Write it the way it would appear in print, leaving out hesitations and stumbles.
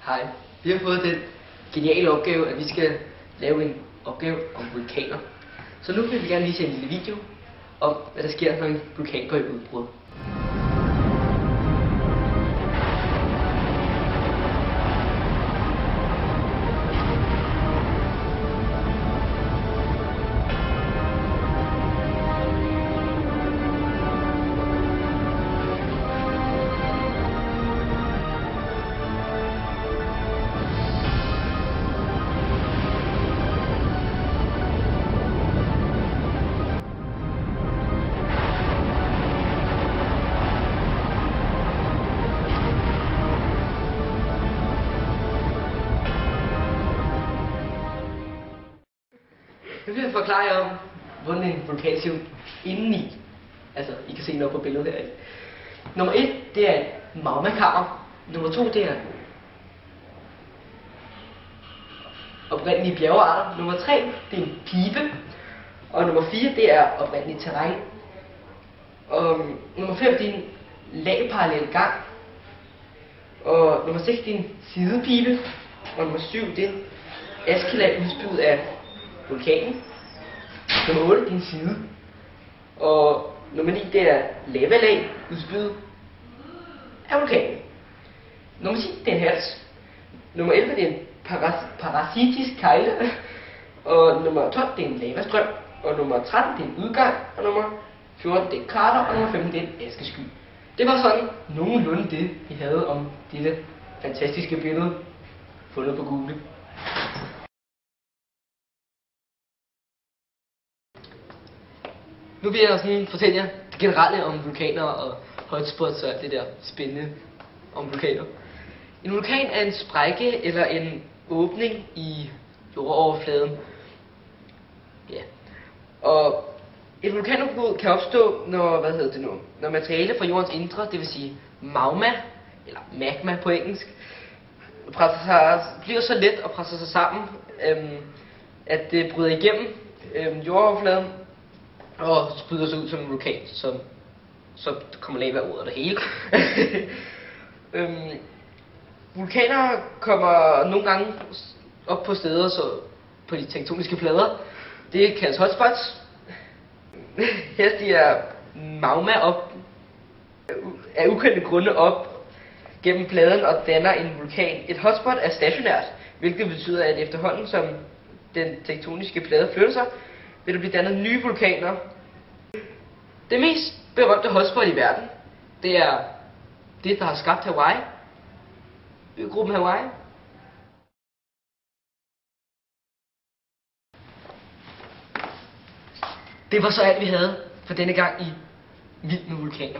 Hej. Vi har fået den geniale opgave, at vi skal lave en opgave om vulkaner. Så nu vil vi gerne vise en lille video om, hvad der sker, når en vulkan går i udbrud. Nu vil jeg forklare jer om, hvordan en vulkan ser ud indeni. Altså, I kan se noget på billedet her. Nummer 1, det er et magmakammer. Nummer 2, det er oprindelige bjergearter. Nummer 3, det er en pibe. Og nummer 4, det er oprindeligt terræn. Og nummer 5, det er en lagparallel gang. Og nummer 6, det er en sidepibe. Og nummer 7, det er en askelag udspydet af vulkanen. Nummer 8, det er en side. Og nummer 9, det er lavalag udspydet af vulkanen. Nummer 10, det er en hals. Nummer 11, det er en parasitisk kejle. Og nummer 12, det er en lavastrøm. Og nummer 13, det er en udgang. Og nummer 14, det er et krater. Og nummer 15, det er en askesky. Det var sådan nogenlunde det, vi havde om dette fantastiske billede fundet på Google. Nu vil jeg sådan fortælle jer det generelle om vulkaner og hotspots og alt det der spændende om vulkaner. En vulkan er en sprække eller en åbning i jordoverfladen. Ja. Og et vulkanudbrud kan opstå, når materiale fra jordens indre, det vil sige magma, eller magma på engelsk, bliver så let og presser sig sammen, at det bryder igennem jordoverfladen og spyder sig ud som en vulkan, så kommer lava ud af det hele. Vulkaner kommer nogle gange op på steder, så på de tektoniske plader. Det kaldes hotspots. Her stiger magma op af ukendte grunde op gennem pladen og danner en vulkan. Et hotspot er stationært, hvilket betyder, at efterhånden som den tektoniske plade flytter sig, vil der blive dannet nye vulkaner. Det mest berømte hotspot i verden, det er det, der har skabt Hawaii. Øgruppen Hawaii. Det var så alt, vi havde for denne gang i Vild med Vulkaner.